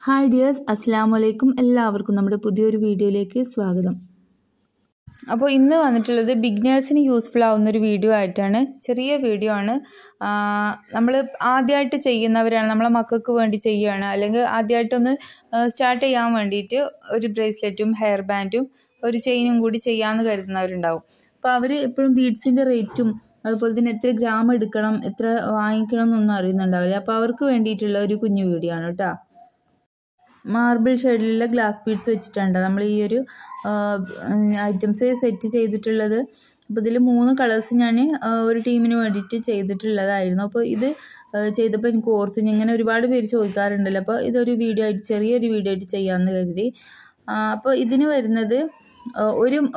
Hi dears, അസ്സലാമു അലൈക്കും. എല്ലാവർക്കും നമ്മുടെ പുതിയൊരു വീഡിയോയിലേക്ക് സ്വാഗതം. അപ്പോൾ ഇന്ന് വന്നിട്ടുള്ളത് ബിഗിനേഴ്സിന് യൂസ്ഫുൾ ആവുന്നൊരു വീഡിയോ ആയിട്ടാണ്. ചെറിയ വീഡിയോ ആണ്. നമ്മൾ ആദ്യമായിട്ട് ചെയ്യുന്നവരാണ്, നമ്മളെ മക്കൾക്ക് വേണ്ടി ചെയ്യുകയാണ്, അല്ലെങ്കിൽ ആദ്യമായിട്ടൊന്ന് സ്റ്റാർട്ട് ചെയ്യാൻ വേണ്ടിയിട്ട് ഒരു ബ്രേസ്ലെറ്റും ഹെയർ ബാൻഡും ഒരു ചെയിനും കൂടി ചെയ്യാമെന്ന് കരുതുന്നവരുണ്ടാവും. അപ്പോൾ അവർ എപ്പോഴും ബീഡ്സിൻ്റെ റേറ്റും അതുപോലെ തന്നെ എത്ര ഗ്രാം എടുക്കണം, എത്ര വാങ്ങിക്കണം എന്നൊന്നും അറിയുന്നുണ്ടാവില്ല. അപ്പോൾ അവർക്ക് വേണ്ടിയിട്ടുള്ള ഒരു കുഞ്ഞു വീഡിയോ ആണ് കേട്ടോ. മാർബിൾ ഷെയ്ഡിലുള്ള ഗ്ലാസ് ബീഡ്സ് വെച്ചിട്ടുണ്ട് നമ്മൾ ഈ ഒരു ഐറ്റംസ് സെറ്റ് ചെയ്തിട്ടുള്ളത്. അപ്പോൾ ഇതിൽ 3 കളേഴ്സ് ഞാൻ ഒരു ടീമിന് വേണ്ടിയിട്ട് ചെയ്തിട്ടുള്ളതായിരുന്നു. അപ്പോൾ ഇത് ചെയ്തപ്പോൾ എനിക്ക് ഓർത്ത്, ഇങ്ങനെ ഒരുപാട് പേര് ചോദിക്കാറുണ്ടല്ലോ, അപ്പോൾ ഇതൊരു വീഡിയോ ആയിട്ട്, ചെറിയൊരു വീഡിയോ ആയിട്ട് ചെയ്യാമെന്ന് കരുതി. അപ്പോൾ ഇതിന് വരുന്നത്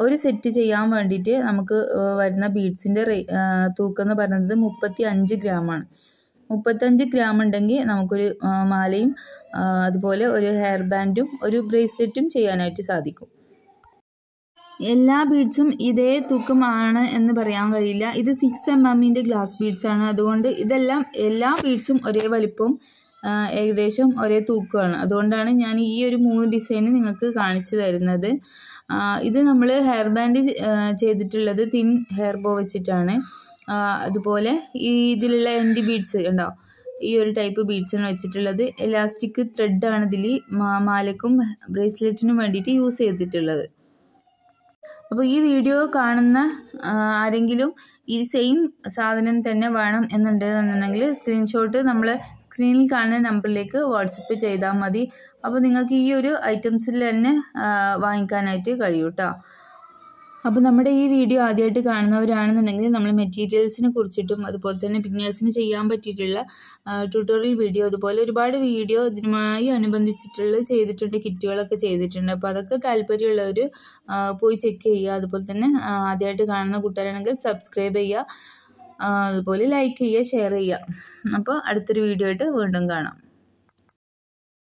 ഒരു സെറ്റ് ചെയ്യാൻ വേണ്ടിയിട്ട് നമുക്ക് വരുന്ന ബീഡ്സിൻ്റെ തൂക്കം എന്ന് പറയുന്നത് 35 ഗ്രാമാണ്. 35 ഗ്രാം ഉണ്ടെങ്കിൽ നമുക്കൊരു മാലയും അതുപോലെ ഒരു ഹെയർ ബാൻഡും ഒരു ബ്രേസ്ലെറ്റും ചെയ്യാനായിട്ട് സാധിക്കും. എല്ലാ ബീഡ്സും ഇതേ തൂക്കമാണ് എന്ന് പറയാൻ കഴിയില്ല. ഇത് 6 mm ഗ്ലാസ് ബീഡ്സ് ആണ്. അതുകൊണ്ട് എല്ലാ ബീഡ്സും ഒരേ വലിപ്പവും ഏകദേശം ഒരേ തൂക്കമാണ്. അതുകൊണ്ടാണ് ഞാൻ ഈ ഒരു 3 ഡിസൈൻ നിങ്ങൾക്ക് കാണിച്ചു തരുന്നത്. ഇത് നമ്മൾ ഹെയർ ബാൻഡ് ചെയ്തിട്ടുള്ളത് തിൻ ഹെയർ ബോ വെച്ചിട്ടാണ്. അതുപോലെ ഇതിലുള്ള എൻഡ് ബീഡ്സ് ഉണ്ടോ, ഈ ഒരു ടൈപ്പ് ബീഡ്സാണ് വെച്ചിട്ടുള്ളത്. എലാസ്റ്റിക് ത്രെഡാണ് ഇതിൽ മാലയ്ക്കും ബ്രേസ്ലെറ്റിനും വേണ്ടിയിട്ട് യൂസ് ചെയ്തിട്ടുള്ളത്. അപ്പോൾ ഈ വീഡിയോ കാണുന്ന ആരെങ്കിലും ഈ സെയിം സാധനം തന്നെ വേണം എന്നുണ്ടെന്നുണ്ടെങ്കിൽ സ്ക്രീൻഷോട്ട് നമ്മൾ സ്ക്രീനിൽ കാണുന്ന നമ്പറിലേക്ക് വാട്സപ്പ് ചെയ്താൽ മതി. അപ്പോൾ നിങ്ങൾക്ക് ഈ ഒരു ഐറ്റംസിൽ തന്നെ വാങ്ങിക്കാനായിട്ട് കഴിയും കേട്ടോ. അപ്പോൾ നമ്മുടെ ഈ വീഡിയോ ആദ്യമായിട്ട് കാണുന്നവരാണെന്നുണ്ടെങ്കിൽ നമ്മൾ മെറ്റീരിയൽസിനെ കുറിച്ചിട്ടും അതുപോലെ തന്നെ ബിഗിനേഴ്സിന് ചെയ്യാൻ പറ്റിയിട്ടുള്ള ട്യൂട്ടോറിയൽ വീഡിയോ, അതുപോലെ ഒരുപാട് വീഡിയോ ഇതിനുമായി അനുബന്ധിച്ചിട്ടുള്ള ചെയ്തിട്ടുണ്ട്, കിറ്റുകളൊക്കെ ചെയ്തിട്ടുണ്ട്. അപ്പോൾ അതൊക്കെ താല്പര്യമുള്ളവർ പോയി ചെക്ക് ചെയ്യുക. അതുപോലെ തന്നെ ആദ്യമായിട്ട് കാണുന്ന കൂട്ടുകാരാണെങ്കിൽ സബ്സ്ക്രൈബ് ചെയ്യുക, അതുപോലെ ലൈക്ക് ചെയ്യുക, ഷെയർ ചെയ്യുക. അപ്പോൾ അടുത്തൊരു വീഡിയോ ആയിട്ട് വീണ്ടും കാണാം.